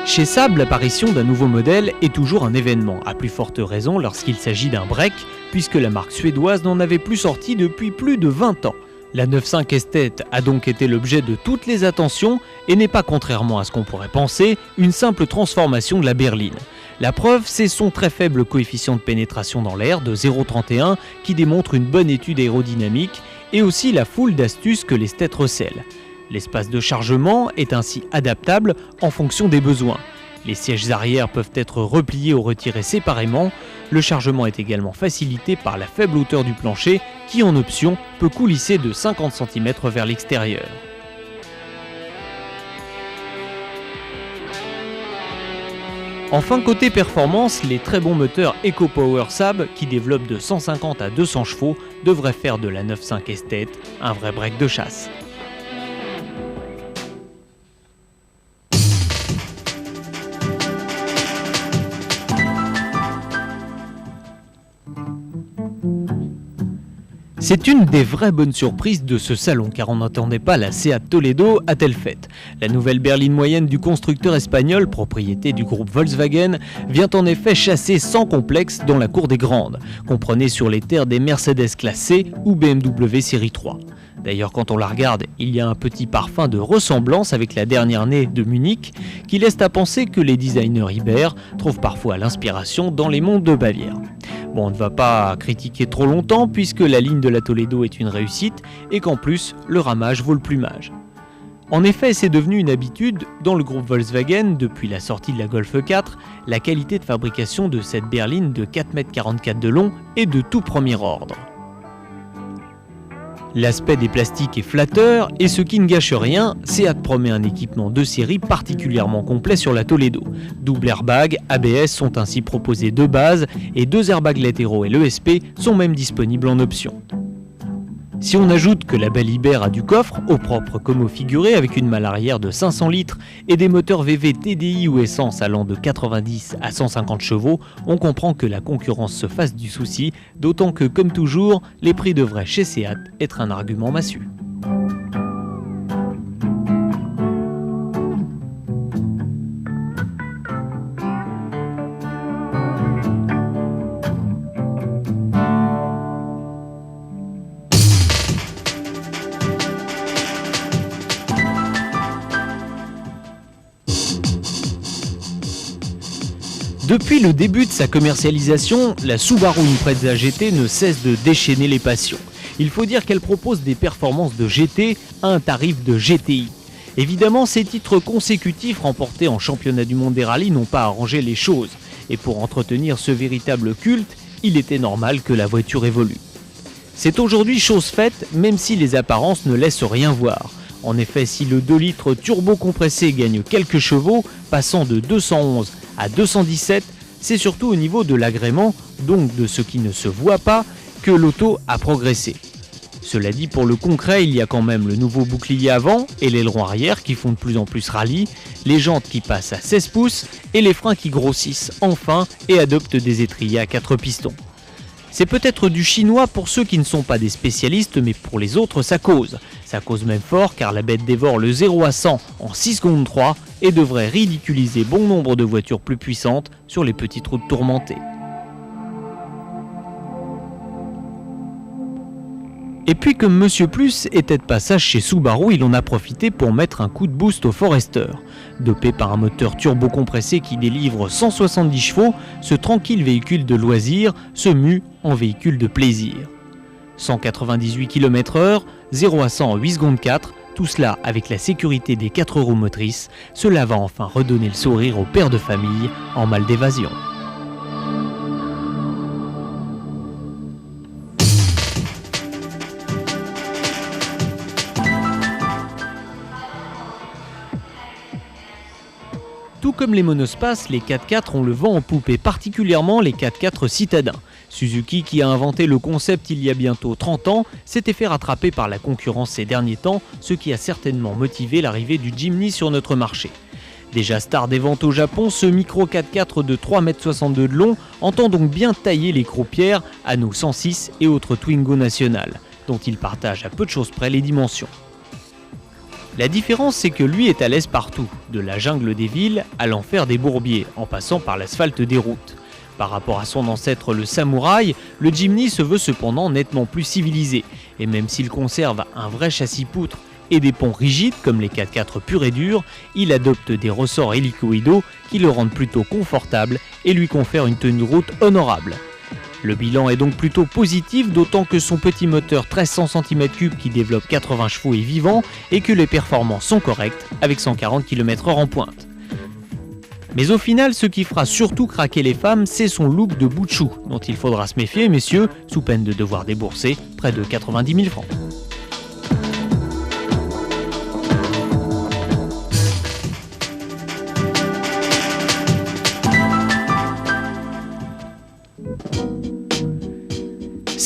Chez Saab, l'apparition d'un nouveau modèle est toujours un événement, à plus forte raison lorsqu'il s'agit d'un break, puisque la marque suédoise n'en avait plus sorti depuis plus de 20 ans. La 9.5 Estate a donc été l'objet de toutes les attentions et n'est pas, contrairement à ce qu'on pourrait penser, une simple transformation de la berline. La preuve, c'est son très faible coefficient de pénétration dans l'air de 0,31 qui démontre une bonne étude aérodynamique et aussi la foule d'astuces que l'Estate recèle. L'espace de chargement est ainsi adaptable en fonction des besoins. Les sièges arrière peuvent être repliés ou retirés séparément. Le chargement est également facilité par la faible hauteur du plancher qui, en option, peut coulisser de 50 cm vers l'extérieur. Enfin, côté performance, les très bons moteurs EcoPower Saab qui développent de 150 à 200 chevaux devraient faire de la 9.5 Estate un vrai break de chasse. C'est une des vraies bonnes surprises de ce salon car on n'attendait pas la Seat Toledo à telle fête. La nouvelle berline moyenne du constructeur espagnol, propriété du groupe Volkswagen, vient en effet chasser sans complexe dans la cour des grandes, comprenez sur les terres des Mercedes classe C ou BMW série 3. D'ailleurs, quand on la regarde, il y a un petit parfum de ressemblance avec la dernière née de Munich qui laisse à penser que les designers ibères trouvent parfois l'inspiration dans les mondes de Bavière. Bon, on ne va pas critiquer trop longtemps puisque la ligne de la Toledo est une réussite et qu'en plus, le ramage vaut le plumage. En effet, c'est devenu une habitude dans le groupe Volkswagen depuis la sortie de la Golf 4, la qualité de fabrication de cette berline de 4,44 m de long est de tout premier ordre. L'aspect des plastiques est flatteur et ce qui ne gâche rien, Seat promet un équipement de série particulièrement complet sur la Toledo. Double airbag, ABS sont ainsi proposés de base et 2 airbags latéraux et l'ESP sont même disponibles en option. Si on ajoute que la belle Ibère a du coffre, au propre comme au figuré, avec une malle arrière de 500 litres et des moteurs VV TDI ou essence allant de 90 à 150 chevaux, on comprend que la concurrence se fasse du souci, d'autant que, comme toujours, les prix devraient chez Seat être un argument massue. Depuis le début de sa commercialisation, la Subaru Impreza GT ne cesse de déchaîner les passions. Il faut dire qu'elle propose des performances de GT à un tarif de GTI. Évidemment, ces titres consécutifs remportés en championnat du monde des rallyes n'ont pas arrangé les choses. Et pour entretenir ce véritable culte, il était normal que la voiture évolue. C'est aujourd'hui chose faite, même si les apparences ne laissent rien voir. En effet, si le 2 litres turbo compressé gagne quelques chevaux, passant de 211 À 217, c'est surtout au niveau de l'agrément, donc de ce qui ne se voit pas, que l'auto a progressé. Cela dit, pour le concret, il y a quand même le nouveau bouclier avant et l'aileron arrière qui font de plus en plus rallye, les jantes qui passent à 16 pouces et les freins qui grossissent enfin et adoptent des étriers à 4 pistons. C'est peut-être du chinois pour ceux qui ne sont pas des spécialistes, mais pour les autres ça cause. Ça cause même fort car la bête dévore le 0 à 100 en 6 secondes 3 et devrait ridiculiser bon nombre de voitures plus puissantes sur les petites routes tourmentées. Et puis comme Monsieur Plus était de passage chez Subaru, il en a profité pour mettre un coup de boost au Forester. Dopé par un moteur turbo-compressé qui délivre 170 chevaux, ce tranquille véhicule de loisir se mue en véhicule de plaisir. 198 km/h, 0 à 100 en 8 secondes 4, tout cela avec la sécurité des 4 roues motrices, cela va enfin redonner le sourire aux pères de famille en mal d'évasion. Tout comme les monospaces, les 4x4 ont le vent en poupe et particulièrement les 4x4 citadins. Suzuki, qui a inventé le concept il y a bientôt 30 ans, s'était fait rattraper par la concurrence ces derniers temps, ce qui a certainement motivé l'arrivée du Jimny sur notre marché. Déjà star des ventes au Japon, ce micro 4x4 de 3,62 m de long entend donc bien tailler les croupières à nos 106 et autres Twingo nationales, dont il partage à peu de choses près les dimensions. La différence, c'est que lui est à l'aise partout, de la jungle des villes à l'enfer des bourbiers, en passant par l'asphalte des routes. Par rapport à son ancêtre le samouraï, le Jimny se veut cependant nettement plus civilisé, et même s'il conserve un vrai châssis poutre et des ponts rigides comme les 4x4 purs et durs, il adopte des ressorts hélicoïdaux qui le rendent plutôt confortable et lui confèrent une tenue de route honorable. Le bilan est donc plutôt positif, d'autant que son petit moteur 1300 cm3 qui développe 80 chevaux est vivant et que les performances sont correctes avec 140 km/h en pointe. Mais au final, ce qui fera surtout craquer les femmes, c'est son look de bout de chou, dont il faudra se méfier, messieurs, sous peine de devoir débourser près de 90 000 francs.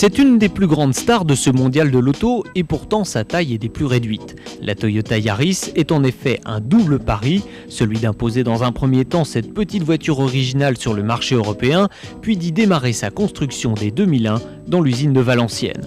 C'est une des plus grandes stars de ce mondial de l'auto et pourtant sa taille est des plus réduites. La Toyota Yaris est en effet un double pari, celui d'imposer dans un premier temps cette petite voiture originale sur le marché européen, puis d'y démarrer sa construction dès 2001 dans l'usine de Valenciennes.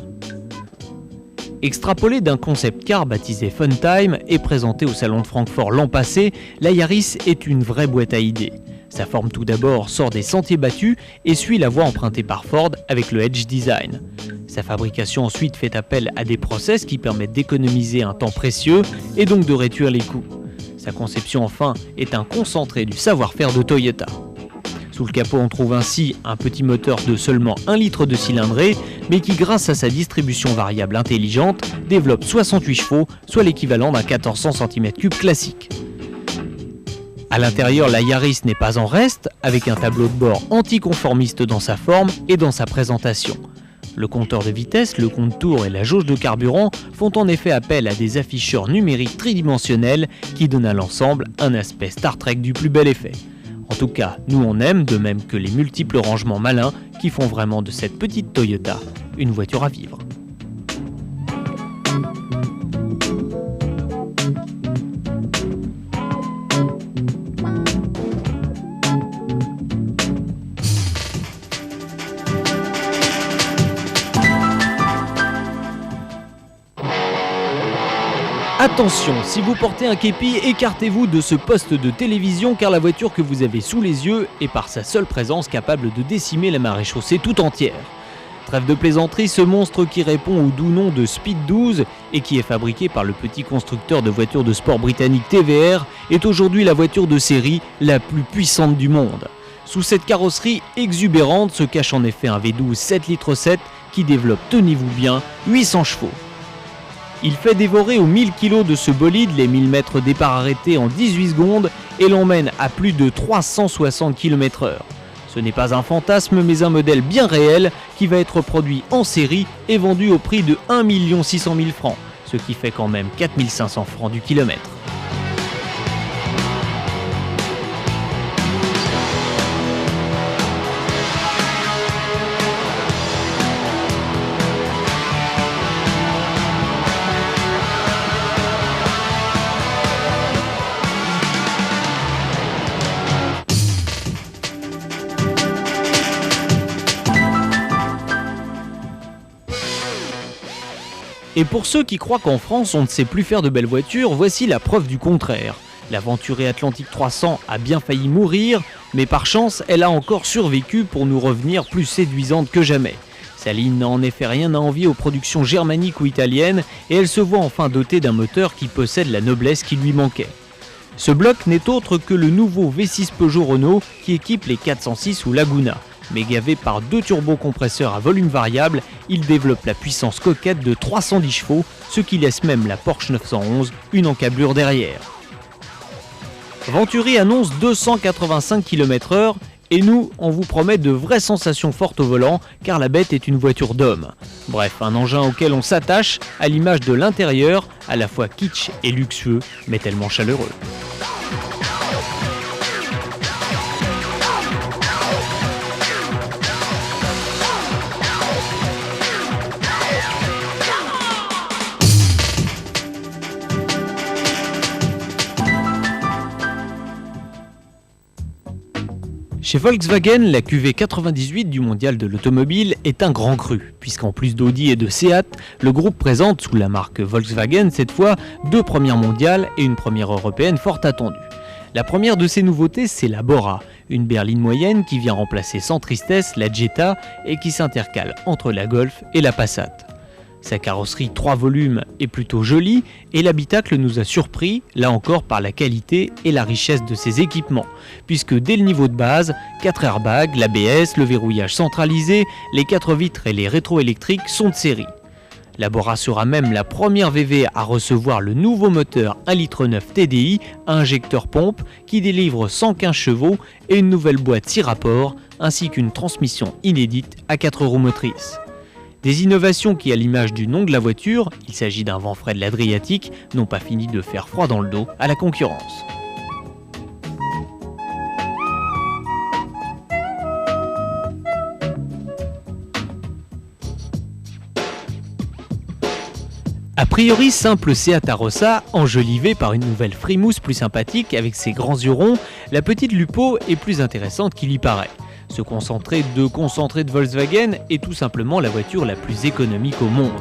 Extrapolée d'un concept car baptisé Funtime et présenté au salon de Francfort l'an passé, la Yaris est une vraie boîte à idées. Sa forme tout d'abord sort des sentiers battus et suit la voie empruntée par Ford avec le Edge Design. Sa fabrication ensuite fait appel à des process qui permettent d'économiser un temps précieux et donc de réduire les coûts. Sa conception enfin est un concentré du savoir-faire de Toyota. Sous le capot on trouve ainsi un petit moteur de seulement 1 litre de cylindrée, mais qui grâce à sa distribution variable intelligente développe 68 chevaux, soit l'équivalent d'un 1400 cm3 classique. À l'intérieur, la Yaris n'est pas en reste, avec un tableau de bord anticonformiste dans sa forme et dans sa présentation. Le compteur de vitesse, le compte-tours et la jauge de carburant font en effet appel à des afficheurs numériques tridimensionnels qui donnent à l'ensemble un aspect Star Trek du plus bel effet. En tout cas, nous on aime, de même que les multiples rangements malins qui font vraiment de cette petite Toyota une voiture à vivre. Attention, si vous portez un képi, écartez-vous de ce poste de télévision car la voiture que vous avez sous les yeux est par sa seule présence capable de décimer la maréchaussée tout entière. Trêve de plaisanterie, ce monstre qui répond au doux nom de Speed 12 et qui est fabriqué par le petit constructeur de voitures de sport britannique TVR est aujourd'hui la voiture de série la plus puissante du monde. Sous cette carrosserie exubérante se cache en effet un V12 7,7 litres qui développe, tenez-vous bien, 800 chevaux. Il fait dévorer aux 1000 kg de ce bolide les 1000 mètres départ arrêtés en 18 secondes et l'emmène à plus de 360 km/h. Ce n'est pas un fantasme mais un modèle bien réel qui va être produit en série et vendu au prix de 1 600 000 francs, ce qui fait quand même 4 500 francs du kilomètre. Et pour ceux qui croient qu'en France on ne sait plus faire de belles voitures, voici la preuve du contraire. La Venturi Atlantic 300 a bien failli mourir, mais par chance elle a encore survécu pour nous revenir plus séduisante que jamais. Sa ligne n'a en effet rien à envier aux productions germaniques ou italiennes et elle se voit enfin dotée d'un moteur qui possède la noblesse qui lui manquait. Ce bloc n'est autre que le nouveau V6 Peugeot Renault qui équipe les 406 ou Laguna. Mais gavé par 2 turbocompresseurs à volume variable, il développe la puissance coquette de 310 chevaux, ce qui laisse même la Porsche 911 une encablure derrière. Venturi annonce 285 km/h et nous, on vous promet de vraies sensations fortes au volant car la bête est une voiture d'homme. Bref, un engin auquel on s'attache à l'image de l'intérieur, à la fois kitsch et luxueux, mais tellement chaleureux. Chez Volkswagen, la QV98 du mondial de l'automobile est un grand cru, puisqu'en plus d'Audi et de Seat, le groupe présente, sous la marque Volkswagen cette fois, 2 premières mondiales et une première européenne fort attendue. La première de ces nouveautés, c'est la Bora, une berline moyenne qui vient remplacer sans tristesse la Jetta et qui s'intercale entre la Golf et la Passat. Sa carrosserie 3 volumes est plutôt jolie et l'habitacle nous a surpris, là encore par la qualité et la richesse de ses équipements, puisque dès le niveau de base, 4 airbags, l'ABS, le verrouillage centralisé, les 4 vitres et les rétroélectriques sont de série. La Bora sera même la première VV à recevoir le nouveau moteur 1,9 litre TDI à injecteur pompe qui délivre 115 chevaux et une nouvelle boîte 6 rapports, ainsi qu'une transmission inédite à 4 roues motrices. Des innovations qui, à l'image du nom de la voiture, il s'agit d'un vent frais de l'Adriatique, n'ont pas fini de faire froid dans le dos à la concurrence. A priori simple Seat Arossa, enjolivée par une nouvelle frimousse plus sympathique avec ses grands yeux ronds, la petite Lupo est plus intéressante qu'il y paraît. Ce concentré de Volkswagen est tout simplement la voiture la plus économique au monde.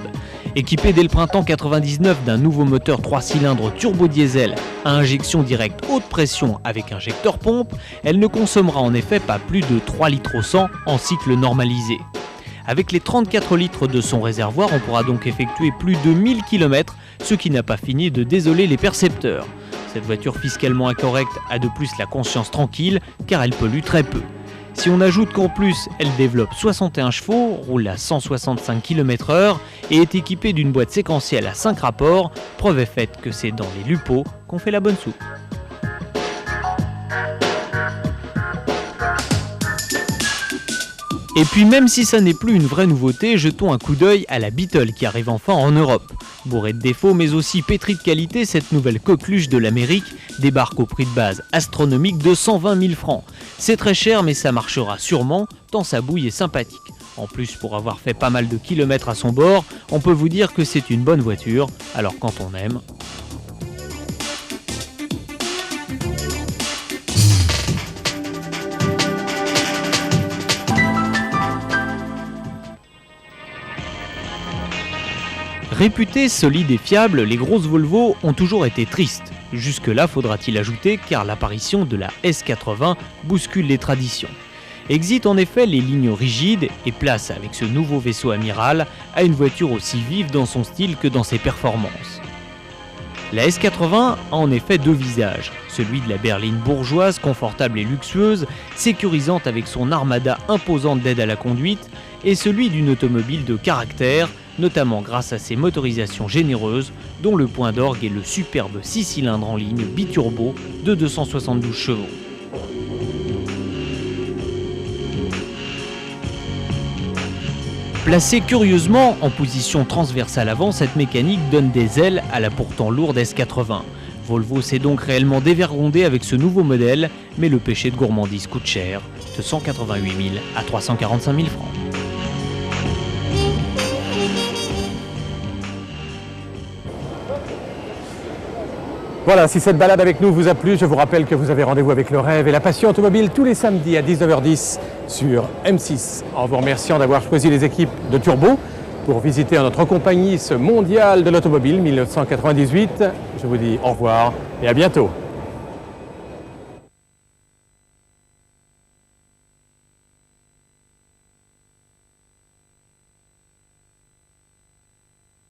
Équipée dès le printemps 99 d'un nouveau moteur 3 cylindres turbo-diesel à injection directe haute pression avec injecteur pompe, elle ne consommera en effet pas plus de 3 litres au 100 en cycle normalisé. Avec les 34 litres de son réservoir, on pourra donc effectuer plus de 1000 km, ce qui n'a pas fini de désoler les percepteurs. Cette voiture fiscalement incorrecte a de plus la conscience tranquille car elle pollue très peu. Si on ajoute qu'en plus, elle développe 61 chevaux, roule à 165 km/h et est équipée d'une boîte séquentielle à 5 rapports, preuve est faite que c'est dans les Lupo qu'on fait la bonne soupe. Et puis même si ça n'est plus une vraie nouveauté, jetons un coup d'œil à la Beetle qui arrive enfin en Europe. Bourrée de défauts mais aussi pétrie de qualité, cette nouvelle coqueluche de l'Amérique débarque au prix de base astronomique de 120 000 francs. C'est très cher mais ça marchera sûrement, tant sa bouille est sympathique. En plus, pour avoir fait pas mal de kilomètres à son bord, on peut vous dire que c'est une bonne voiture, alors quand on aime... Réputés solides et fiables, les grosses Volvo ont toujours été tristes. Jusque-là, faudra-t-il ajouter, car l'apparition de la S80 bouscule les traditions. Exit en effet les lignes rigides et place, avec ce nouveau vaisseau amiral, à une voiture aussi vive dans son style que dans ses performances. La S80 a en effet 2 visages, celui de la berline bourgeoise, confortable et luxueuse, sécurisante avec son armada imposante d'aide à la conduite, et celui d'une automobile de caractère, notamment grâce à ses motorisations généreuses, dont le point d'orgue est le superbe 6 cylindres en ligne biturbo de 272 chevaux. Placée curieusement en position transversale avant, cette mécanique donne des ailes à la pourtant lourde S80. Volvo s'est donc réellement dévergondé avec ce nouveau modèle, mais le péché de gourmandise coûte cher, de 188 000 à 345 000 francs. Voilà, si cette balade avec nous vous a plu, je vous rappelle que vous avez rendez-vous avec le rêve et la passion automobile tous les samedis à 19h10 sur M6. En vous remerciant d'avoir choisi les équipes de Turbo pour visiter en notre compagnie ce mondial de l'automobile 1998. Je vous dis au revoir et à bientôt.